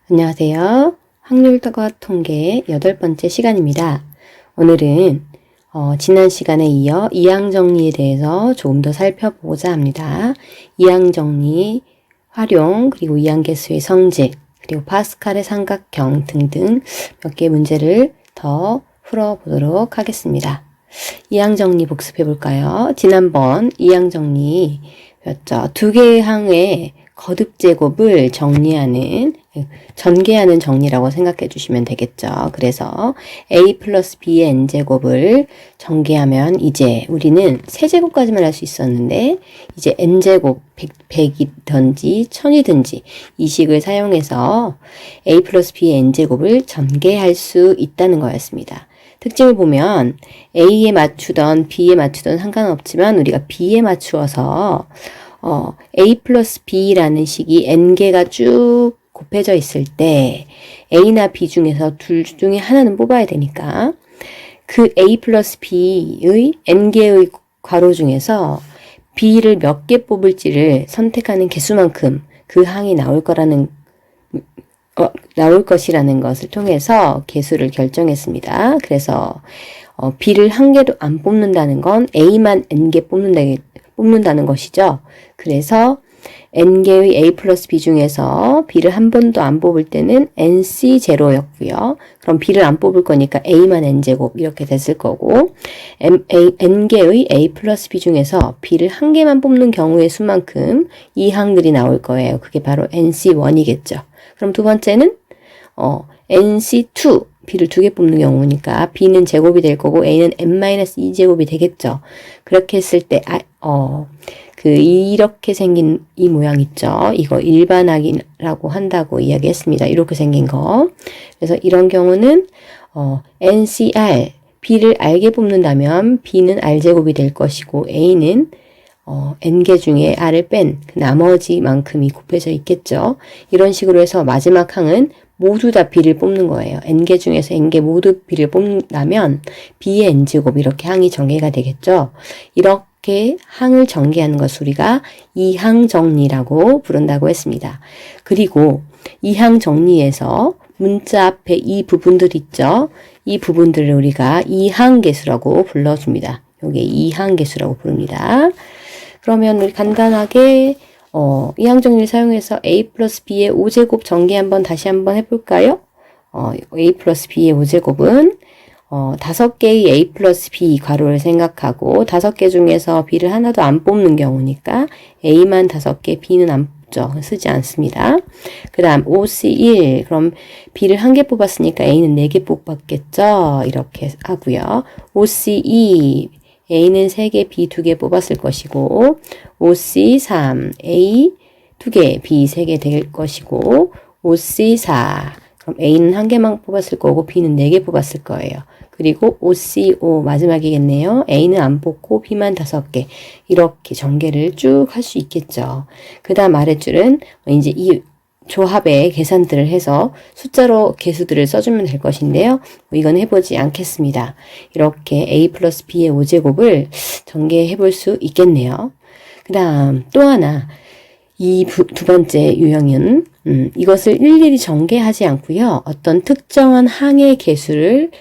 안녕하세요. 확률과 통계 8번째 시간입니다. 오늘은 지난 시간에 이어 이항정리에 대해서 조금 더 살펴보고자 합니다. 이항정리 활용, 그리고 이항계수의 성질, 그리고 파스칼의 삼각형 등등 몇 개 문제를 더 풀어보도록 하겠습니다. 이항정리 복습해 볼까요? 지난번 이항정리 배웠죠. 두 개의 항의 거듭 제곱을 전개하는 정리라고 생각해 주시면 되겠죠. 그래서 a 플러스 b의 n제곱을 전개하면 이제 우리는 세제곱까지만 할 수 있었는데 이제 n제곱 100이든지 1000이든지 이 식을 사용해서 a 플러스 b의 n제곱을 전개할 수 있다는 거였습니다. 특징을 보면 a에 맞추던 b에 맞추던 상관없지만 우리가 b에 맞추어서 a 플러스 b라는 식이 n개가 쭉 곱해져 있을 때 a나 b 중에서 둘 중에 하나는 뽑아야 되니까 그 a 플러스 b의 n개의 괄호 중에서 b를 몇 개 뽑을지를 선택하는 개수만큼 그 항이 나올 것이라는 것을 통해서 개수를 결정했습니다. 그래서 b를 한 개도 안 뽑는다는 건 a만 n개 뽑는다는 것이죠. 그래서 n개의 a 플러스 b 중에서 b를 한 번도 안 뽑을 때는 nc0였고요. 그럼 b를 안 뽑을 거니까 a만 n제곱 이렇게 됐을 거고 n개의 a 플러스 b 중에서 b를 한 개만 뽑는 경우의 수만큼 이 항들이 나올 거예요. 그게 바로 nc1이겠죠. 그럼 두 번째는 nc2 b를 두 개 뽑는 경우니까 b는 제곱이 될 거고 a는 n-2제곱이 되겠죠. 그렇게 했을 때 이렇게 생긴 이 모양 있죠. 이거 일반항이라고 한다고 이야기했습니다. 이렇게 생긴 거. 그래서 이런 경우는 NCR b를 r개 뽑는다면 b는 r제곱이 될 것이고 a는 n개 중에 r을 뺀 그 나머지만큼이 곱해져 있겠죠. 이런 식으로 해서 마지막 항은 모두 다 b를 뽑는 거예요. n개 중에서 n개 모두 b를 뽑는다면 b의 n제곱 이렇게 항이 전개가 되겠죠. 이렇게 항을 전개하는 것을 우리가 이항 정리라고 부른다고 했습니다. 그리고 이항 정리에서 문자 앞에 이 부분들 있죠. 이 부분들을 우리가 이항계수라고 불러줍니다. 요게 이항계수라고 부릅니다. 그러면 우리 간단하게 이항 정리를 사용해서 a 플러스 b의 5제곱 전개 다시 한번 해볼까요? a 플러스 b의 5제곱은 5개의 a 플러스 b 괄호를 생각하고 5개 중에서 b를 하나도 안 뽑는 경우니까 a만 5개, b는 안 뽑죠. 쓰지 않습니다. 그 다음 5c1 그럼 b를 1개 뽑았으니까 a는 4개 뽑았겠죠. 이렇게 하고요. 5c2 a는 3개, b 2개 뽑았을 것이고 5c3 a 2개, b 3개 될 것이고 5c4 그럼 a는 1개만 뽑았을 거고 b는 4개 뽑았을 거예요. 그리고 5c5 마지막이겠네요. a는 안 뽑고 b만 5개 이렇게 전개를 쭉 할 수 있겠죠. 그 다음 아랫줄은 이제 이 조합의 계산들을 해서 숫자로 개수들을 써주면 될 것인데요. 이건 해보지 않겠습니다. 이렇게 a 플러스 b의 5제곱을 전개해 볼 수 있겠네요. 그 다음 또 하나 이 두 번째 유형은 이것을 일일이 전개하지 않고요. 어떤 특정한 항의 개수를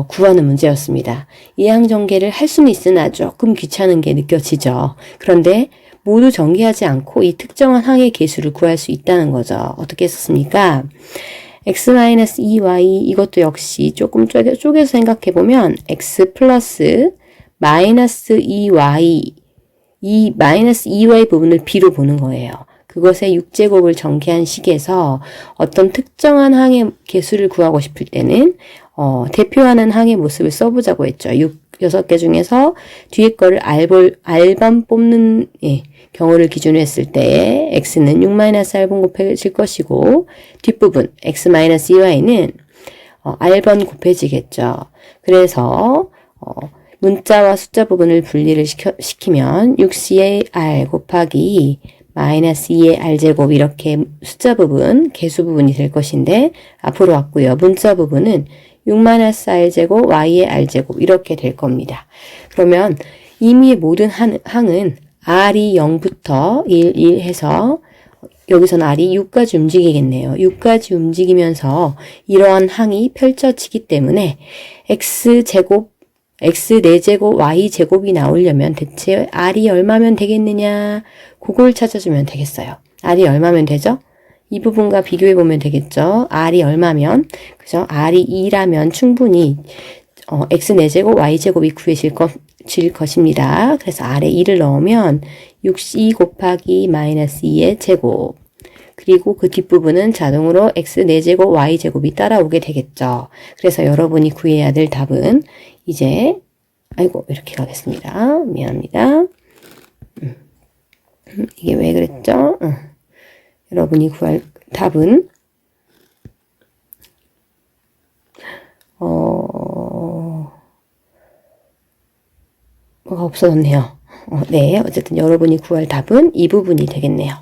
구하는 문제였습니다. 이항 전개를 할 수는 있으나 조금 귀찮은 게 느껴지죠. 그런데 모두 전개하지 않고 이 특정한 항의 개수를 구할 수 있다는 거죠. 어떻게 했었습니까? x-2y 이것도 역시 조금 쪼개서 생각해보면 x 플러스 마이너스 2y 이 마이너스 2y 부분을 b로 보는 거예요. 그것의 6제곱을 전개한 식에서 어떤 특정한 항의 개수를 구하고 싶을 때는 대표하는 항의 모습을 써보자고 했죠. 6개 중에서 뒤에 거를 R번 뽑는 경우를 기준으로 했을 때 x는 6-R번 곱해질 것이고 뒷부분 x-2y는 R번 곱해지겠죠. 그래서 문자와 숫자 부분을 분리를 시키면 6c의 R 곱하기 마이너스 2의 r제곱 이렇게 숫자 부분, 개수 부분이 될 것인데 앞으로 왔고요. 문자 부분은 6-r제곱 y의 r제곱 이렇게 될 겁니다. 그러면 이미 모든 항은 r이 0부터 1, 1 해서 여기서는 R이 6까지 움직이겠네요. 6까지 움직이면서 이러한 항이 펼쳐지기 때문에 X제곱, X 4제곱, Y제곱이 나오려면 대체 R이 얼마면 되겠느냐? 그걸 찾아주면 되겠어요. R이 얼마면 되죠? 이 부분과 비교해보면 되겠죠. R이 얼마면, 그죠? R이 2라면 충분히 X 4제곱, Y제곱이 구해질 것입니다. 그래서 R에 2를 넣으면 6C 곱하기 마이너스 2의 제곱. 그리고 그 뒷부분은 자동으로 X 4제곱, Y제곱이 따라오게 되겠죠. 그래서 여러분이 구해야 될 답은 이제, 아이고, 이렇게 가겠습니다. 미안합니다. 이게 왜 그랬죠? 여러분이 구할 답은, 뭐가 없어졌네요. 네, 어쨌든 여러분이 구할 답은 이 부분이 되겠네요.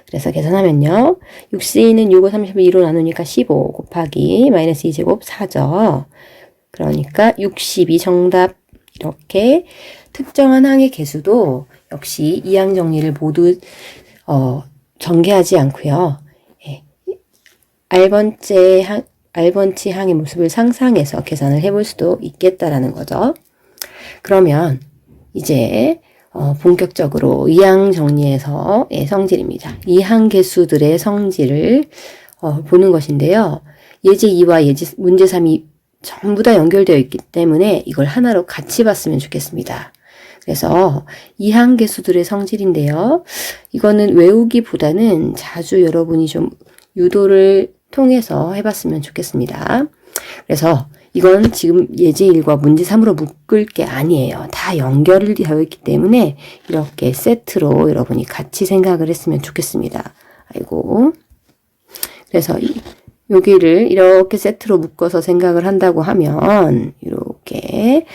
그래서 계산하면요. 6C는 6을 32로 나누니까 15 곱하기 마이너스 2제곱 4죠. 그러니까 60이 정답. 이렇게 특정한 항의 개수도 역시 이항 정리를 모두 전개하지 않고요. 예. R번치 항의 모습을 상상해서 계산을 해볼 수도 있겠다라는 거죠. 그러면 이제 본격적으로 이항 정리에서의 성질입니다. 이항 개수들의 성질을 보는 것인데요. 예제 2와 문제 3이 전부 다 연결되어 있기 때문에 이걸 하나로 같이 봤으면 좋겠습니다. 그래서 이항 개수들의 성질인데요. 이거는 외우기보다는 자주 여러분이 좀 유도를 통해서 해봤으면 좋겠습니다. 그래서 이건 지금 예제 1과 문제 3으로 묶을 게 아니에요. 다 연결이 되어 있기 때문에 이렇게 세트로 여러분이 같이 생각을 했으면 좋겠습니다. 아이고. 그래서 여기를 이렇게 세트로 묶어서 생각을 한다고 하면 이렇게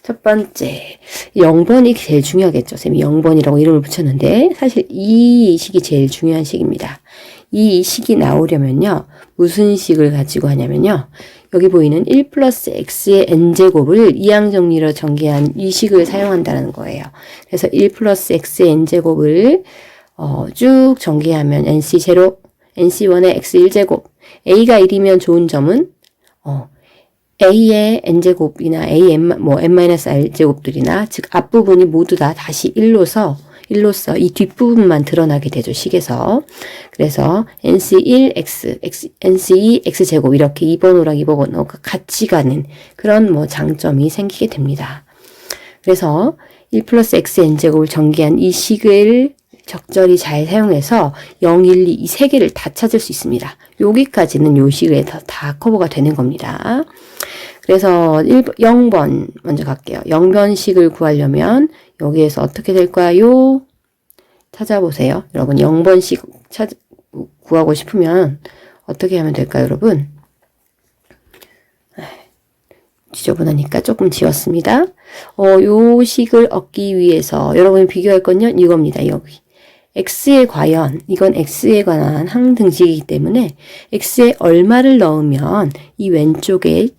첫 번째 0번이 제일 중요하겠죠. 쌤이 0번이라고 이름을 붙였는데 사실 이 식이 제일 중요한 식입니다. 이 식이 나오려면요. 무슨 식을 가지고 하냐면요. 여기 보이는 1 플러스 x의 n제곱을 이항 정리로 전개한 이 식을 사용한다는 거예요. 그래서 1 플러스 x의 n제곱을 쭉 전개하면 nc0, nc1의 x1제곱, a가 1이면 좋은 점은 a의 n제곱이나 n-r제곱들이나 즉 앞부분이 모두 다 다시 1로서 이 뒷부분만 드러나게 되죠. 식에서. 그래서 nc1x, nc2 x제곱 이렇게 2번호랑 2번호가 같이 가는 그런 장점이 생기게 됩니다. 그래서 1 플러스 x n제곱을 전개한 이 식을 적절히 잘 사용해서 0, 1, 2, 이 세 개를 다 찾을 수 있습니다. 여기까지는 요 식에 다 커버가 되는 겁니다. 그래서 0번 먼저 갈게요. 0번식을 구하려면 여기에서 어떻게 될까요? 찾아보세요. 여러분 0번식 구하고 싶으면 어떻게 하면 될까요, 여러분? 지저분하니까 조금 지웠습니다. 요 식을 얻기 위해서 여러분이 비교할 건요, 이겁니다. 여기. x에 과연, 이건 x에 관한 항등식이기 때문에 x에 얼마를 넣으면 이 왼쪽에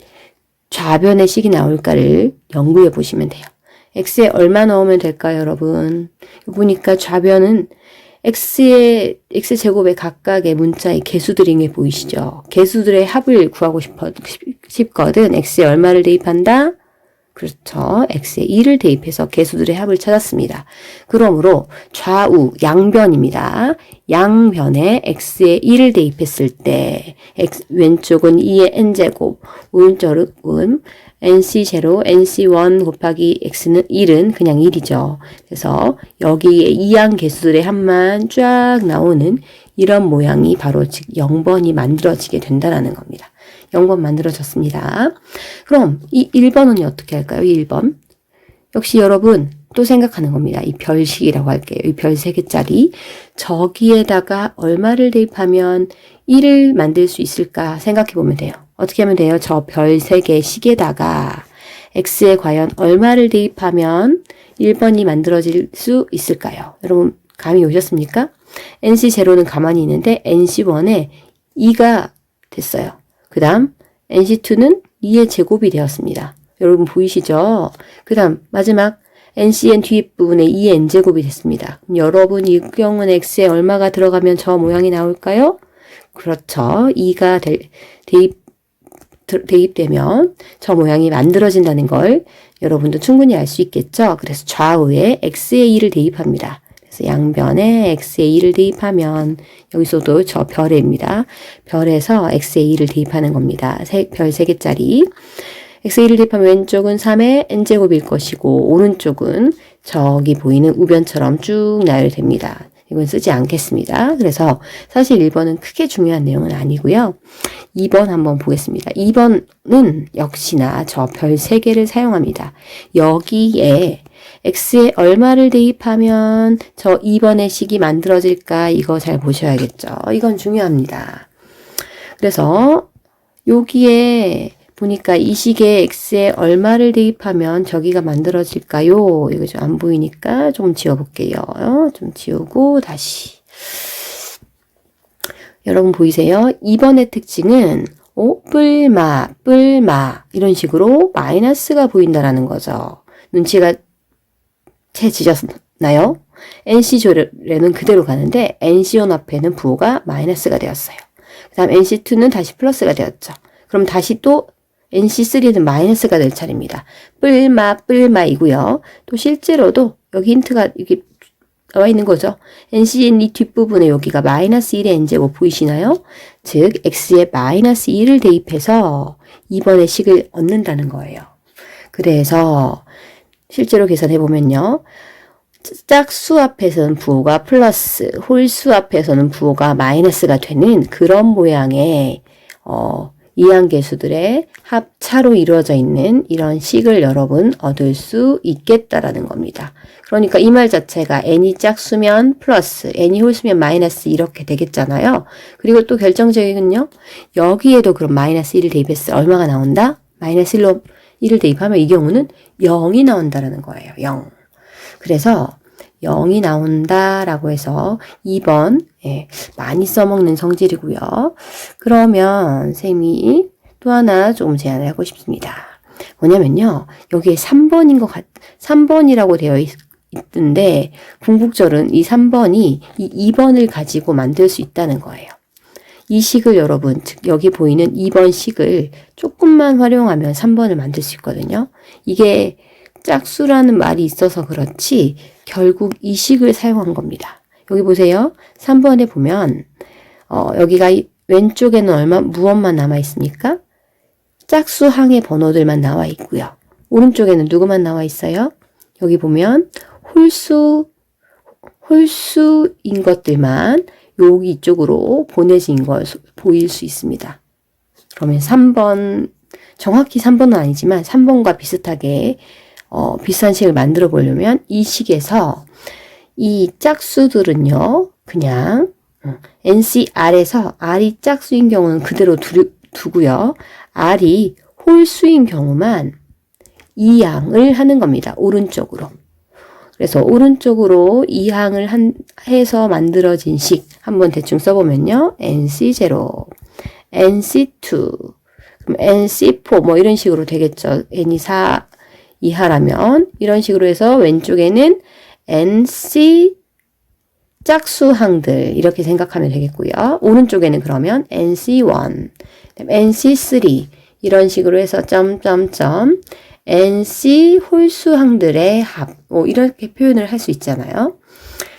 좌변의 식이 나올까를 연구해 보시면 돼요. x에 얼마 넣으면 될까요, 여러분? 보니까 좌변은 x제곱의 각각의 문자의 개수들인 게 보이시죠? 개수들의 합을 구하고 싶거든. x에 얼마를 대입한다? 그렇죠. x에 2를 대입해서 개수들의 합을 찾았습니다. 그러므로 좌우 양변입니다. 양변에 x에 1을 대입했을 때 왼쪽은 2의 n제곱, 오른쪽은 nc0, nc1 곱하기 x는 1은 그냥 1이죠. 그래서 여기에 이항 개수들의 합만 쫙 나오는 이런 모양이 바로 즉 0번이 만들어지게 된다는 겁니다. 0번 만들어졌습니다. 그럼 이 1번은 어떻게 할까요? 1번. 역시 여러분 또 생각하는 겁니다. 이 별식이라고 할게요. 이 별 3개짜리. 저기에다가 얼마를 대입하면 1을 만들 수 있을까 생각해 보면 돼요. 어떻게 하면 돼요? 저 별 3개 식에다가 x에 과연 얼마를 대입하면 1번이 만들어질 수 있을까요? 여러분 감이 오셨습니까? nc0는 가만히 있는데 nc1에 2가 됐어요. 그 다음 nc2는 2의 제곱이 되었습니다. 여러분 보이시죠? 그 다음 마지막 NCN 뒷부분에 2n제곱이 됐습니다. 그럼 여러분 이 경우는 x에 얼마가 들어가면 저 모양이 나올까요? 그렇죠. 2가 대입되면 저 모양이 만들어진다는 걸 여러분도 충분히 알 수 있겠죠. 그래서 좌우에 x의 2를 대입합니다. 그래서 양변에 x의 2를 대입하면 여기서도 저 별에입니다. 별에서 x의 2를 대입하는 겁니다. 별 3개짜리. x의 1을 대입하면 왼쪽은 3의 n제곱일 것이고 오른쪽은 저기 보이는 우변처럼 쭉 나열됩니다. 이건 쓰지 않겠습니다. 그래서 사실 1번은 크게 중요한 내용은 아니고요. 2번 한번 보겠습니다. 2번은 역시나 저 별 3개를 사용합니다. 여기에 x에 얼마를 대입하면 저 2번의 식이 만들어질까 이거 잘 보셔야겠죠. 이건 중요합니다. 그래서 여기에 보니까 이 식에 x에 얼마를 대입하면 저기가 만들어질까요? 이거 좀 안 보이니까 좀 지워볼게요. 좀 지우고 다시. 여러분 보이세요? 2번의 특징은 뿔마 이런 식으로 마이너스가 보인다라는 거죠. 눈치가 채지셨나요? NC조례는 그대로 가는데 NC1 앞에는 부호가 마이너스가 되었어요. 그 다음 NC2는 다시 플러스가 되었죠. 그럼 다시 또 NC3는 마이너스가 될 차례입니다. 뿔마이고요. 또 실제로도 여기 힌트가 이게 나와 있는 거죠. NCN 이 뒷부분에 여기가 마이너스 1의 n제곱 보이시나요? 즉 x에 마이너스 1을 대입해서 2번의 식을 얻는다는 거예요. 그래서 실제로 계산해보면요. 짝수 앞에서는 부호가 플러스, 홀수 앞에서는 부호가 마이너스가 되는 그런 모양의 이항계수들의 합차로 이루어져 있는 이런 식을 여러분 얻을 수 있겠다라는 겁니다. 그러니까 이 말 자체가 n이 짝수면 플러스, n이 홀수면 마이너스 이렇게 되겠잖아요. 그리고 또 결정적인요. 여기에도 그럼 마이너스 1을 대입했을 때 얼마가 나온다? 마이너스 1을 대입하면 이 경우는 0이 나온다라는 거예요. 0. 그래서 0이 나온다라고 해서 2번 많이 써먹는 성질이고요. 그러면 쌤이 또 하나 조금 제안을 하고 싶습니다. 뭐냐면요. 여기에 3번이라고 되어 있던데 궁극절은 이 3번이 이 2번을 가지고 만들 수 있다는 거예요. 이 식을 여러분, 즉 여기 보이는 2번 식을 조금만 활용하면 3번을 만들 수 있거든요. 이게 짝수라는 말이 있어서 그렇지 결국 이 식을 사용한 겁니다. 여기 보세요. 3번에 보면 여기가 왼쪽에는 무엇만 남아 있습니까? 짝수항의 번호들만 나와 있고요. 오른쪽에는 누구만 나와 있어요? 여기 보면 홀수인 것들만 여기 이쪽으로 보내진 걸 보일 수 있습니다. 그러면 3번, 정확히 3번은 아니지만 3번과 비슷하게 비슷한 식을 만들어 보려면 이 식에서 이 짝수들은요, 그냥 NCR에서 R이 짝수인 경우는 그대로 두고요. R이 홀수인 경우만 이항을 하는 겁니다. 오른쪽으로. 그래서 오른쪽으로 이항을 해서 만들어진 식 한번 대충 써보면요. NC0, NC2, 그럼 NC4 뭐 이런 식으로 되겠죠. N이 4 이하라면 이런 식으로 해서 왼쪽에는 NC 짝수항들 이렇게 생각하면 되겠고요. 오른쪽에는 그러면 NC1, NC3 이런 식으로 해서 점점점 NC 홀수항들의 합 이렇게 표현을 할 수 있잖아요.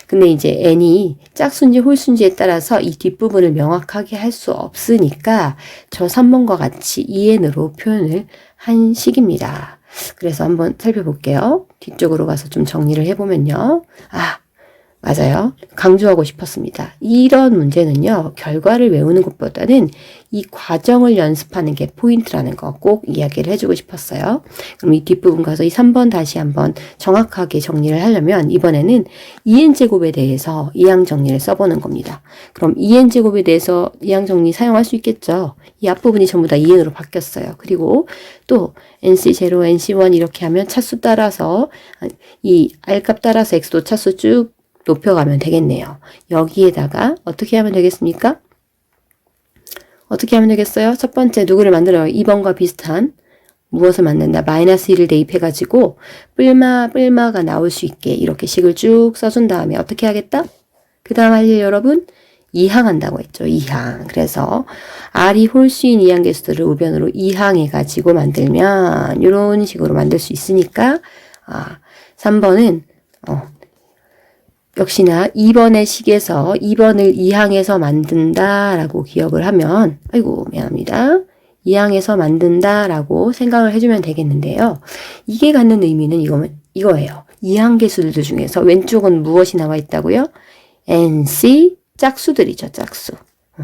근데 이제 n이 짝수인지 홀수인지에 따라서 이 뒷부분을 명확하게 할 수 없으니까 저 3번과 같이 en으로 표현을 한 식입니다. 그래서 한번 살펴볼게요. 뒤쪽으로 가서 좀 정리를 해보면요. 맞아요. 강조하고 싶었습니다. 이런 문제는요. 결과를 외우는 것보다는 이 과정을 연습하는 게 포인트라는 거 꼭 이야기를 해주고 싶었어요. 그럼 이 뒷부분 가서 이 3번 다시 한번 정확하게 정리를 하려면 이번에는 2n제곱에 대해서 이항 정리를 써보는 겁니다. 그럼 2n제곱에 대해서 이항 정리 사용할 수 있겠죠. 이 앞부분이 전부 다 2n으로 바뀌었어요. 그리고 또 NC0, NC1 이렇게 하면 차수 따라서 이 R값 따라서 X도 차수 쭉 높여가면 되겠네요. 여기에다가 어떻게 하면 되겠습니까? 어떻게 하면 되겠어요? 첫 번째 누구를 만들어요? 2번과 비슷한 무엇을 만든다? 마이너스 1을 대입해가지고 뿔마가 나올 수 있게 이렇게 식을 쭉 써준 다음에 어떻게 하겠다? 그 다음 할 일 여러분 이항한다고 했죠. 이항. 그래서 R이 홀수인 이항계수들을 우변으로 이항해가지고 만들면 이런 식으로 만들 수 있으니까 3번은 역시나 2번의 식에서 2번을 이항해서 만든다라고 기억을 하면 아이고 미안합니다. 이항해서 만든다라고 생각을 해주면 되겠는데요. 이게 갖는 의미는 이거예요. 이항계수들 중에서 왼쪽은 무엇이 나와 있다고요? NC 짝수들이죠. 짝수.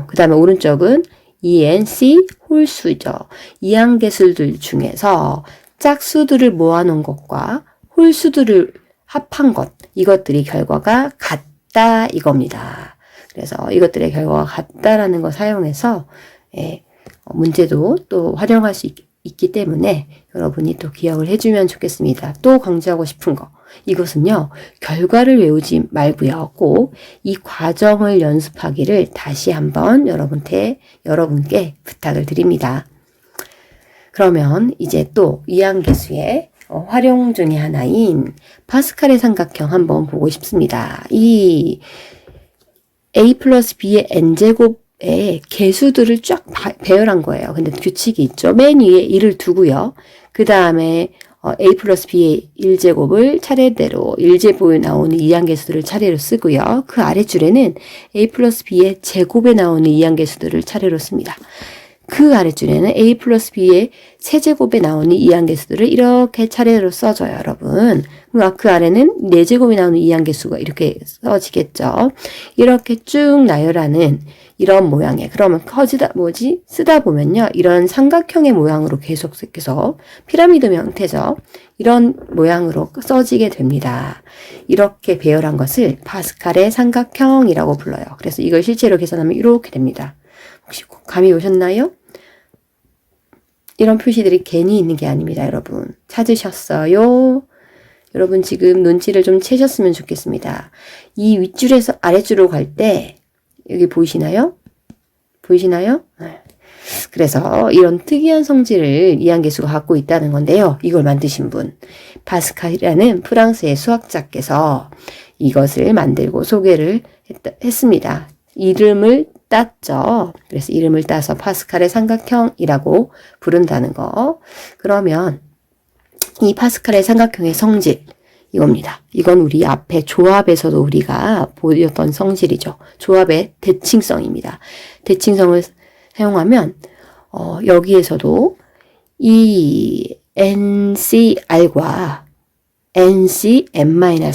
그 다음에 오른쪽은 ENC 홀수죠. 이항계수들 중에서 짝수들을 모아놓은 것과 홀수들을 합한 것, 이것들이 결과가 같다 이겁니다. 그래서 이것들의 결과가 같다라는 걸 사용해서 문제도 또 활용할 수 있기 때문에 여러분이 또 기억을 해주면 좋겠습니다. 또 강조하고 싶은 거, 이것은요 결과를 외우지 말고요, 꼭 이 과정을 연습하기를 다시 한번 여러분께 부탁을 드립니다. 그러면 이제 또 이항계수의 활용 중에 하나인 파스칼의 삼각형 한번 보고 싶습니다. 이 a 플러스 b의 n제곱의 계수들을 쫙 배열한 거예요. 근데 규칙이 있죠. 맨 위에 1을 두고요. 그 다음에 a 플러스 b의 1제곱을 차례대로 1제곱에 나오는 이항계수들을 차례로 쓰고요. 그 아랫줄에는 a 플러스 b의 제곱에 나오는 이항계수들을 차례로 씁니다. 그 아랫줄에는 a 플러스 b의 세제곱에 나오는 이항계수들을 이렇게 차례로 써줘요, 여러분. 그 아래는 4제곱이 나오는 이항계수가 이렇게 써지겠죠. 이렇게 쭉 나열하는 이런 모양에, 그러면 쓰다 보면요, 이런 삼각형의 모양으로 계속해서 피라미드 형태죠. 이런 모양으로 써지게 됩니다. 이렇게 배열한 것을 파스칼의 삼각형이라고 불러요. 그래서 이걸 실제로 계산하면 이렇게 됩니다. 혹시 감이 오셨나요? 이런 표시들이 괜히 있는 게 아닙니다, 여러분. 찾으셨어요? 여러분 지금 눈치를 좀 채셨으면 좋겠습니다. 이 윗줄에서 아랫줄로 갈 때 여기 보이시나요? 보이시나요? 그래서 이런 특이한 성질을 이항계수가 갖고 있다는 건데요. 이걸 만드신 분, 파스칼이라는 프랑스의 수학자께서 이것을 만들고 소개를 했습니다. 이름을 땄죠. 그래서 이름을 따서 파스칼의 삼각형이라고 부른다는 거. 그러면 이 파스칼의 삼각형의 성질, 이겁니다. 이건 우리 앞에 조합에서도 우리가 보였던 성질이죠. 조합의 대칭성입니다. 대칭성을 사용하면 여기에서도 이 NCR과 NCn-R,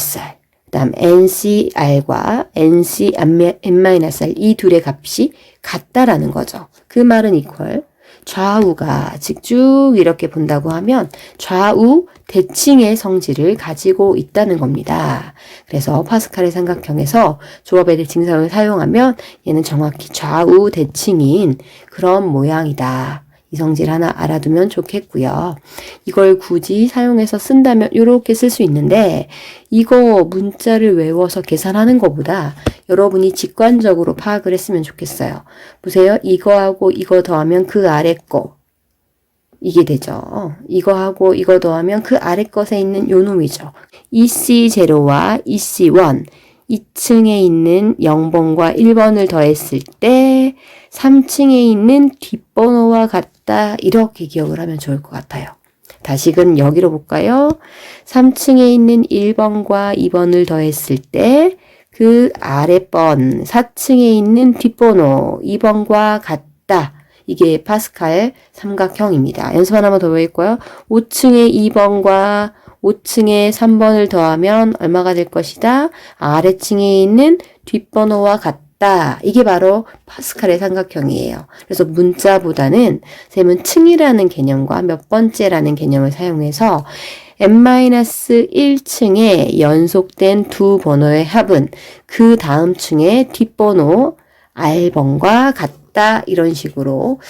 그 다음 NCR과 NCn-R 이 둘의 값이 같다라는 거죠. 그 말은 이퀄 좌우가 즉 쭉 이렇게 본다고 하면 좌우 대칭의 성질을 가지고 있다는 겁니다. 그래서 파스칼의 삼각형에서 조합의 대칭성을 사용하면 얘는 정확히 좌우 대칭인 그런 모양이다. 이 성질 하나 알아두면 좋겠고요. 이걸 굳이 사용해서 쓴다면 이렇게 쓸 수 있는데 이거 문자를 외워서 계산하는 것보다 여러분이 직관적으로 파악을 했으면 좋겠어요. 보세요. 이거하고 이거 더하면 그 아래 거. 이게 되죠. 이거하고 이거 더하면 그 아래 것에 있는 요 놈이죠. EC0와 EC1. 2층에 있는 0번과 1번을 더했을 때 3층에 있는 뒷번호와 같다. 이렇게 기억을 하면 좋을 것 같아요. 다시금 여기로 볼까요? 3층에 있는 1번과 2번을 더했을 때 그 아랫번 4층에 있는 뒷번호 2번과 같다. 이게 파스칼 삼각형입니다. 연습 하나만 더 배울까요? 5층에 2번과 5층에 3번을 더하면 얼마가 될 것이다? 아래층에 있는 뒷번호와 같다. 이게 바로 파스칼의 삼각형이에요. 그래서 문자보다는 쌤은 층이라는 개념과 몇 번째라는 개념을 사용해서 n-1층에 연속된 두 번호의 합은 그 다음 층의 뒷번호 R번과 같다. 이런 식으로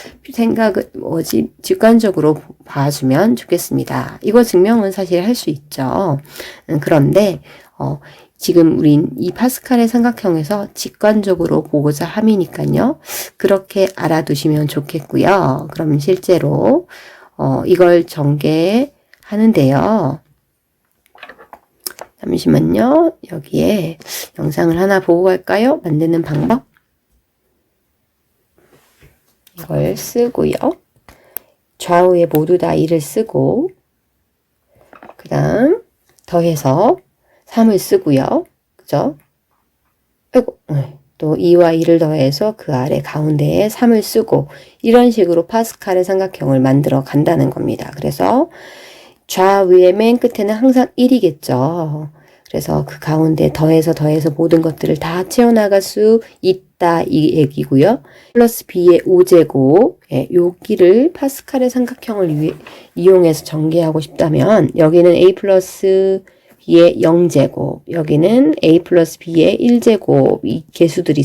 직관적으로 봐주면 좋겠습니다. 이거 증명은 사실 할 수 있죠. 그런데 지금 우린 이 파스칼의 삼각형에서 직관적으로 보고자 함이니까요. 그렇게 알아두시면 좋겠고요. 그럼 실제로 이걸 전개하는데요. 잠시만요. 여기에 영상을 하나 보고 갈까요? 만드는 방법. 이걸 쓰고요. 좌우에 모두 다 2를 쓰고 그 다음 더해서 3을 쓰고요. 그죠? 아이고, 또 2와 2를 더해서 그 아래 가운데에 3을 쓰고 이런 식으로 파스칼의 삼각형을 만들어 간다는 겁니다. 그래서 좌위의 맨 끝에는 항상 1이겠죠. 그래서 그 가운데 더해서 모든 것들을 다 채워나갈 수 있다 이 얘기고요. 플러스 b의 5제곱 여기를 파스칼의 삼각형을 이용해서 전개하고 싶다면 여기는 a 플러스 b의 0제곱 여기는 a 플러스 b의 1제곱 이 개수들이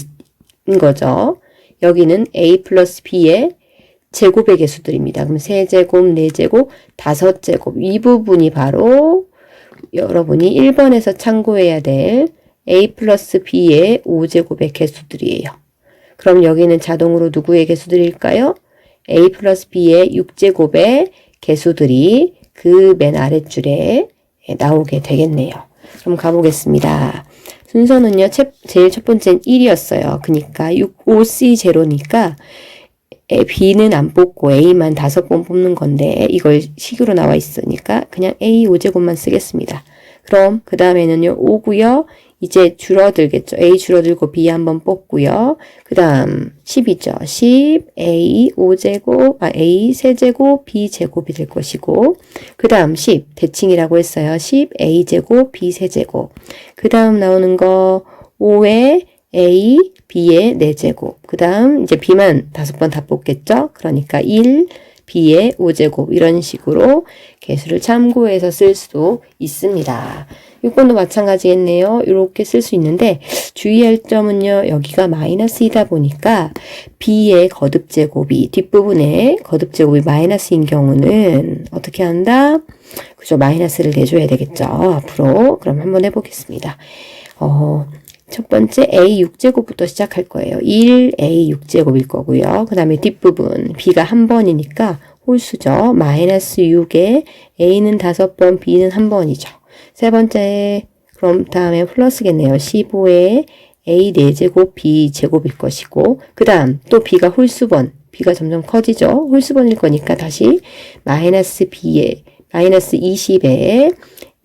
있는 거죠. 여기는 a 플러스 b의 제곱의 개수들입니다. 그럼 3제곱, 4제곱, 5제곱 이 부분이 바로 여러분이 1번에서 참고해야 될 a 플러스 b의 5제곱의 개수들이에요. 그럼 여기는 자동으로 누구의 개수들일까요? a 플러스 b의 6제곱의 개수들이 그 맨 아랫줄에 나오게 되겠네요. 그럼 가보겠습니다. 순서는요. 제일 첫 번째는 1이었어요. 그러니까 5C 제로니까 b는 안 뽑고 a만 5번 뽑는 건데 이걸 식으로 나와 있으니까 그냥 a 5제곱만 쓰겠습니다. 그럼 그 다음에는요 5고요. 이제 줄어들겠죠. a 줄어들고 b 한번 뽑고요. 그 다음 10이죠. 10 a 5제곱 a 세제곱 b 제곱이 될 것이고 그 다음 10 대칭이라고 했어요. 10 a 제곱 b 세제곱 그 다음 나오는 거 5에 a, b의 4제곱. 그 다음 이제 b만 5번 다 뽑겠죠? 그러니까 1, b의 5제곱. 이런 식으로 개수를 참고해서 쓸 수도 있습니다. 6번도 마찬가지겠네요. 이렇게 쓸 수 있는데 주의할 점은요. 여기가 마이너스이다 보니까 b의 거듭제곱이 뒷부분에 거듭제곱이 마이너스인 경우는 어떻게 한다? 그죠? 마이너스를 내줘야 되겠죠. 앞으로. 그럼 한번 해보겠습니다. 첫 번째 a 6제곱부터 시작할 거예요. 1a 6제곱일 거고요. 그 다음에 뒷부분 b가 한 번이니까 홀수죠. 마이너스 6에 a는 5번, b는 한 번이죠. 세 번째 그럼 다음에 플러스겠네요. 15에 a 4제곱, b 제곱일 것이고 그 다음 또 b가 홀수번, b가 점점 커지죠. 홀수번일 거니까 다시 마이너스 b에 마이너스 20에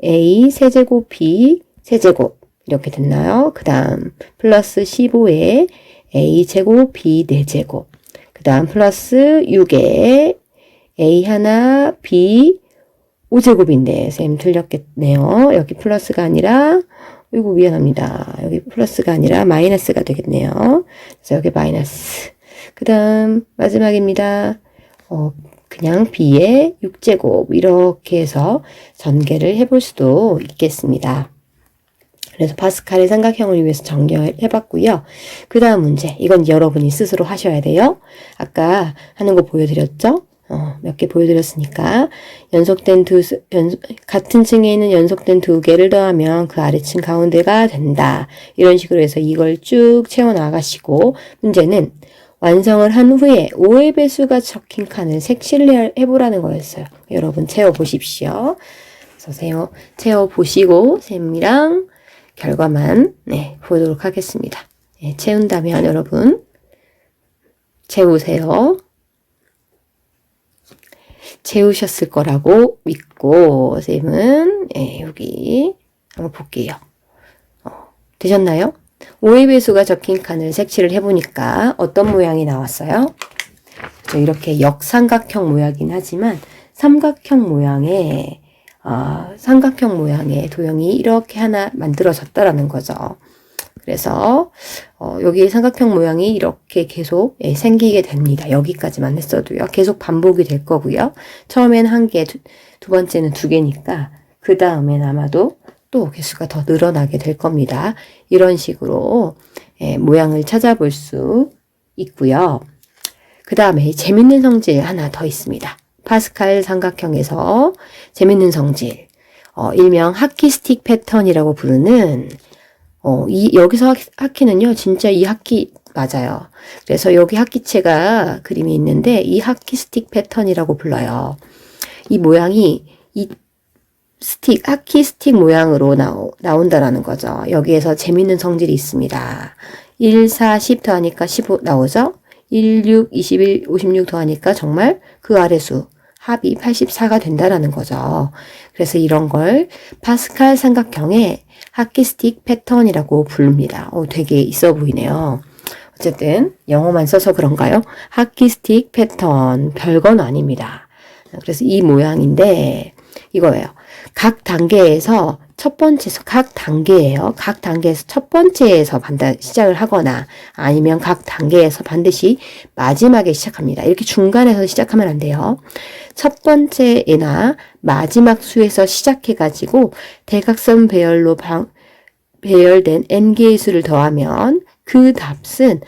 a 세제곱, b 세제곱 이렇게 됐나요? 그 다음 플러스 15에 a 제곱 b 4제곱 그 다음 플러스 6에 a 하나 b 5제곱인데 쌤 틀렸겠네요. 여기 플러스가 아니라 이거 미안합니다. 여기 플러스가 아니라 마이너스가 되겠네요. 그래서 여기 마이너스 그 다음 마지막입니다. 그냥 b의 6제곱 이렇게 해서 전개를 해볼 수도 있겠습니다. 그래서 파스칼의 삼각형을 위해서 정리해봤고요. 그 다음 문제. 이건 여러분이 스스로 하셔야 돼요. 아까 하는 거 보여드렸죠? 몇 개 보여드렸으니까 같은 층에 있는 연속된 2개를 더하면 그 아래층 가운데가 된다. 이런 식으로 해서 이걸 쭉 채워나가시고 문제는 완성을 한 후에 5의 배수가 적힌 칸을 색칠을 해보라는 거였어요. 여러분 채워보십시오. 그래서 채워보시고 쌤이랑 결과만 보도록 하겠습니다. 채운다면 여러분 채우세요. 채우셨을 거라고 믿고 쌤은 여기 한번 볼게요. 되셨나요? 5의 배수가 적힌 칸을 색칠을 해보니까 어떤 모양이 나왔어요? 이렇게 역삼각형 모양이긴 하지만 삼각형 모양의 도형이 이렇게 하나 만들어졌다라는 거죠. 그래서 여기 삼각형 모양이 이렇게 계속 생기게 됩니다. 여기까지만 했어도요. 계속 반복이 될 거고요. 처음엔 1개, 두 번째는 2개니까 그 다음엔 아마도 또 개수가 더 늘어나게 될 겁니다. 이런 식으로 모양을 찾아볼 수 있고요. 그 다음에 재밌는 성질 하나 더 있습니다. 파스칼 삼각형에서 재밌는 성질, 일명 하키 스틱 패턴이라고 부르는 여기서 하키는요, 진짜 이 하키 맞아요. 그래서 여기 합기체가 그림이 있는데 이 합기 스틱 패턴이라고 불러요. 이 모양이 이 합기 스틱 모양으로 나온다라는 거죠. 여기에서 재밌는 성질이 있습니다. 1, 4, 10 더하니까 15 나오죠? 1, 6, 21, 56 더하니까 정말 그 아래수 합이 84가 된다라는 거죠. 그래서 이런 걸 파스칼 삼각형의 합기 스틱 패턴이라고 부릅니다. 되게 있어 보이네요. 어쨌든 영어만 써서 그런가요? 합기 스틱 패턴 별건 아닙니다. 그래서 이 모양인데 이거예요. 각 단계에서 첫 번째에서 각 단계에서 첫 번째에서 시작을 하거나 아니면 각 단계에서 반드시 마지막에 시작합니다. 이렇게 중간에서 시작하면 안 돼요. 첫 번째나 마지막 수에서 시작해가지고 대각선 배열로 배열된 n개의 수를 더하면 그 답은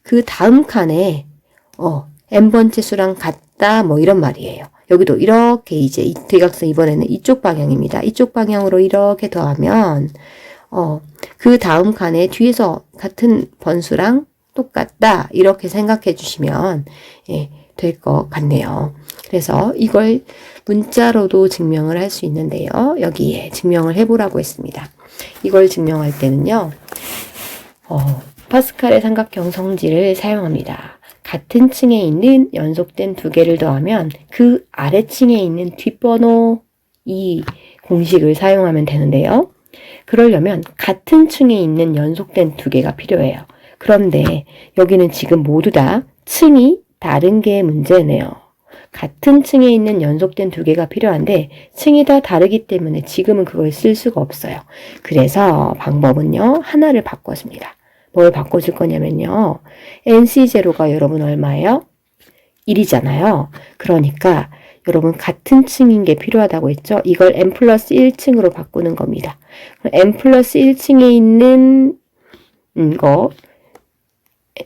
그 다음 칸에 n번째 수랑 같다 뭐 이런 말이에요. 여기도 이렇게 이제 이 대각선 이번에는 이쪽 방향입니다. 이쪽 방향으로 이렇게 더하면 그 다음 칸에 뒤에서 같은 번수랑 똑같다 이렇게 생각해 주시면 될 것 같네요. 그래서 이걸 문자로도 증명을 할 수 있는데요. 여기에 증명을 해보라고 했습니다. 이걸 증명할 때는요. 파스칼의 삼각형 성질을 사용합니다. 같은 층에 있는 연속된 두 개를 더하면 그 아래층에 있는 뒷번호 이 공식을 사용하면 되는데요. 그러려면 같은 층에 있는 연속된 두 개가 필요해요. 그런데 여기는 지금 모두 다 층이 다른 게 문제네요. 같은 층에 있는 연속된 두 개가 필요한데 층이 다 다르기 때문에 지금은 그걸 쓸 수가 없어요. 그래서 방법은요. 하나를 바꿔줍니다. 뭘 바꿔줄 거냐면요. NC0가 여러분 얼마예요? 1이잖아요. 그러니까 여러분 같은 층인 게 필요하다고 했죠? 이걸 n 플러스 1층으로 바꾸는 겁니다. n 플러스 1층에 있는 거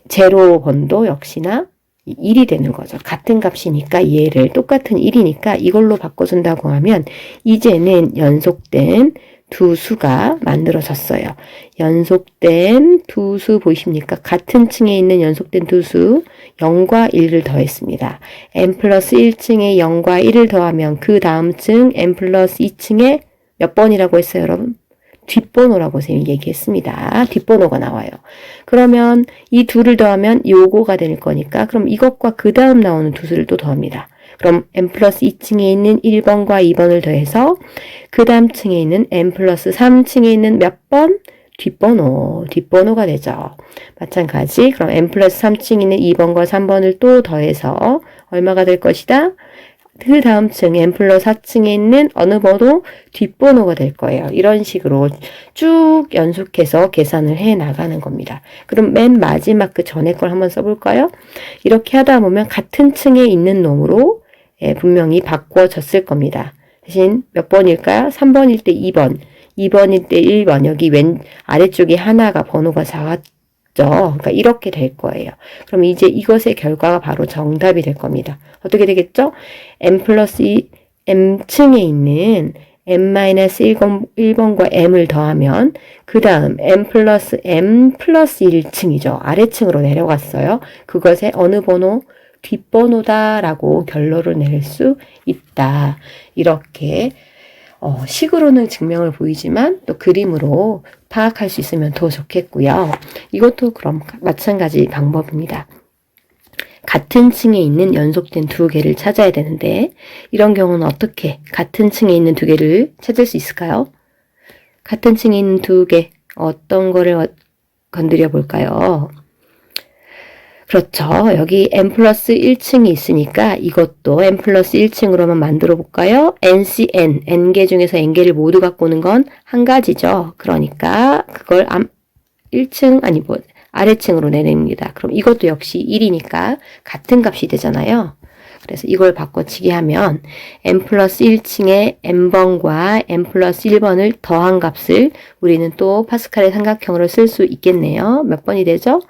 제로 번도 역시나 1이 되는 거죠. 같은 값이니까 얘를 똑같은 1이니까 이걸로 바꿔준다고 하면 이제는 연속된 두 수가 만들어졌어요. 연속된 두 수 보이십니까? 같은 층에 있는 연속된 두 수 0과 1을 더했습니다. n 플러스 1층에 0과 1을 더하면 그 다음 층 n 플러스 2층에 몇 번이라고 했어요, 여러분? 뒷번호라고 선생님이 얘기했습니다. 뒷번호가 나와요. 그러면 이 둘을 더하면 요거가 될 거니까 그럼 이것과 그 다음 나오는 두 수를 또 더합니다. 그럼 n 플러스 2층에 있는 1번과 2번을 더해서 그 다음 층에 있는 n 플러스 3층에 있는 몇 번? 뒷번호가 되죠. 마찬가지 그럼 n 플러스 3층에 있는 2번과 3번을 또 더해서 얼마가 될 것이다? 그 다음 층 n 플러스 4층에 있는 어느 번호? 뒷번호가 될 거예요. 이런 식으로 쭉 연속해서 계산을 해 나가는 겁니다. 그럼 맨 마지막 그 전에 걸 한번 써볼까요? 이렇게 하다 보면 같은 층에 있는 놈으로 분명히 바꿔졌을 겁니다. 대신 몇 번일까요? 3번일 때 2번, 2번일 때 1번, 여기 왼 아래쪽에 하나가 번호가 작았죠. 그러니까 이렇게 될 거예요. 그럼 이제 이것의 결과가 바로 정답이 될 겁니다. 어떻게 되겠죠? n 플러스 m층에 있는 n-1번과 m을 더하면 그 다음 m 플러스 1층이죠. 아래층으로 내려갔어요. 그것의 어느 번호? 뒷번호다라고 결론을 낼 수 있다. 이렇게 식으로는 증명을 보이지만 또 그림으로 파악할 수 있으면 더 좋겠고요. 이것도 그럼 마찬가지 방법입니다. 같은 층에 있는 연속된 두 개를 찾아야 되는데 이런 경우는 어떻게 같은 층에 있는 두 개를 찾을 수 있을까요? 같은 층에 있는 두 개 어떤 거를 건드려 볼까요? 그렇죠. 여기 n 플러스 1층이 있으니까 이것도 n 플러스 1층으로만 만들어 볼까요? NCN, n개 중에서 n개를 모두 갖고 오는 건 한 가지죠. 그러니까 그걸 1층 아니 아래층으로 내립니다. 그럼 이것도 역시 1이니까 같은 값이 되잖아요. 그래서 이걸 바꿔치기 하면 n 플러스 1층에 n번과 n 플러스 1번을 더한 값을 우리는 또 파스칼의 삼각형으로 쓸 수 있겠네요. 몇 번이 되죠?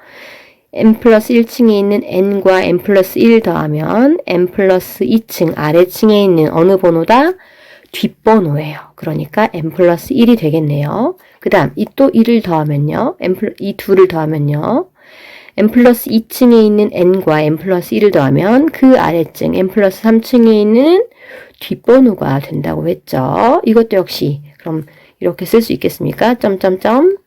n 플러스 1층에 있는 n과 n 플러스 1 더하면 n 플러스 2층 아래층에 있는 어느 번호다? 뒷번호예요. 그러니까 n 플러스 1이 되겠네요. 그 다음 이 또 1을 더하면요. 이 둘을 더하면요. n 플러스 2층에 있는 n과 n 플러스 1을 더하면 그 아래층 n 플러스 3층에 있는 뒷번호가 된다고 했죠. 이것도 역시 그럼 이렇게 쓸 수 있겠습니까? 점점점.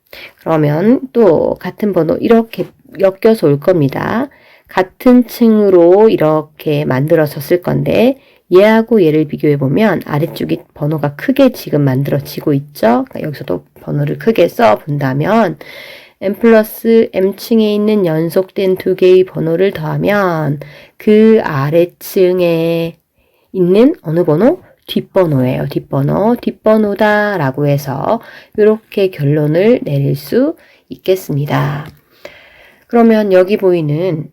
그러면 또 같은 번호 이렇게 엮여서 올 겁니다. 같은 층으로 이렇게 만들어서 쓸 건데 얘하고 얘를 비교해 보면 아래쪽이 번호가 크게 지금 만들어지고 있죠. 그러니까 여기서도 번호를 크게 써 본다면 n 플러스 m층에 있는 연속된 두 개의 번호를 더하면 그 아래층에 있는 어느 번호? 뒷번호예요. 뒷번호다 라고 해서 이렇게 결론을 내릴 수 있겠습니다. 그러면 여기 보이는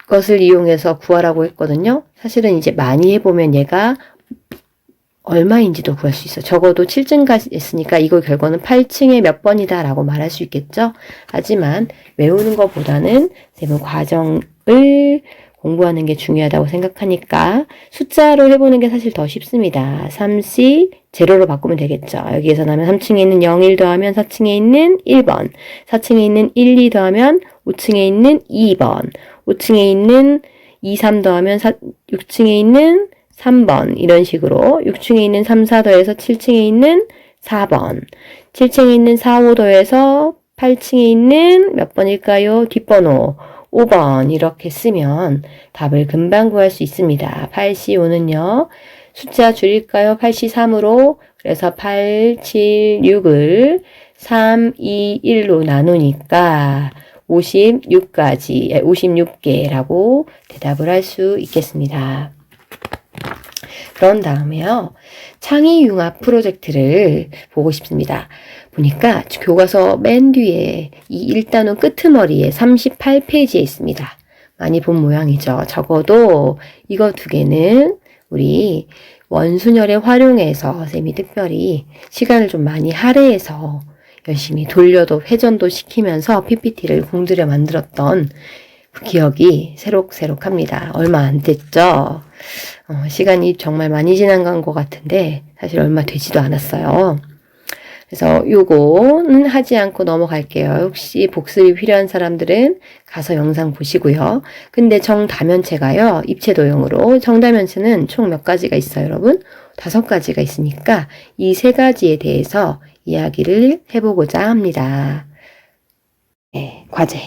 것을 이용해서 구하라고 했거든요. 사실은 이제 많이 해보면 얘가 얼마인지도 구할 수 있어요. 적어도 7층까지 했으니까 이거 결과는 8층에 몇 번이다 라고 말할 수 있겠죠. 하지만 외우는 것보다는 세부 과정을 공부하는 게 중요하다고 생각하니까 숫자로 해보는 게 사실 더 쉽습니다. 3C 제로로 바꾸면 되겠죠. 여기에서 나면 3층에 있는 0, 1 더하면 4층에 있는 1번, 4층에 있는 1, 2 더하면 5층에 있는 2번, 5층에 있는 2, 3 더하면 6층에 있는 3번 이런 식으로 6층에 있는 3, 4 더해서 7층에 있는 4번, 7층에 있는 4, 5 더해서 8층에 있는 몇 번일까요? 뒷번호 5번 이렇게 쓰면 답을 금방 구할 수 있습니다. 8C5는요. 숫자 줄일까요? 8C3으로 그래서 8, 7, 6을 3, 2, 1로 나누니까 56개라고 대답을 할 수 있겠습니다. 그런 다음에요. 창의융합 프로젝트를 보고 싶습니다. 보니까 교과서 맨 뒤에 이 1단원 끄트머리에 38페이지에 있습니다. 많이 본 모양이죠. 적어도 이거 두 개는 우리 원순열에 활용해서 쌤이 특별히 시간을 좀 많이 할애해서 열심히 돌려도 회전도 시키면서 PPT를 공들여 만들었던 그 기억이 새록새록합니다. 얼마 안 됐죠? 시간이 정말 많이 지난 것 같은데 사실 얼마 되지도 않았어요. 그래서 요거는 하지 않고 넘어갈게요. 혹시 복습이 필요한 사람들은 가서 영상 보시고요. 근데 정다면체가요. 입체 도형으로 정다면체는 총 몇 가지가 있어요, 여러분? 5가지가 있으니까 이 3가지에 대해서 이야기를 해보고자 합니다. 네, 과제.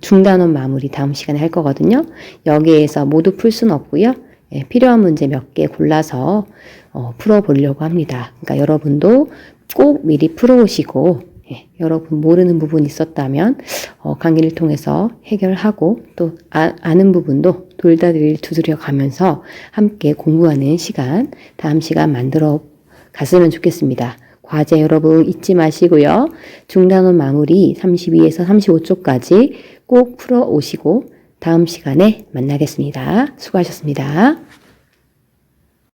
중단원 마무리 다음 시간에 할 거거든요. 여기에서 모두 풀 수는 없고요. 예, 필요한 문제 몇 개 골라서 풀어보려고 합니다. 그러니까 여러분도 꼭 미리 풀어오시고 여러분 모르는 부분이 있었다면 강의를 통해서 해결하고 또 아는 부분도 돌다리를 두드려 가면서 함께 공부하는 시간 다음 시간 만들어 갔으면 좋겠습니다. 과제 여러분 잊지 마시고요. 중단원 마무리 32에서 35초까지 꼭 풀어 오시고 다음 시간에 만나겠습니다. 수고하셨습니다.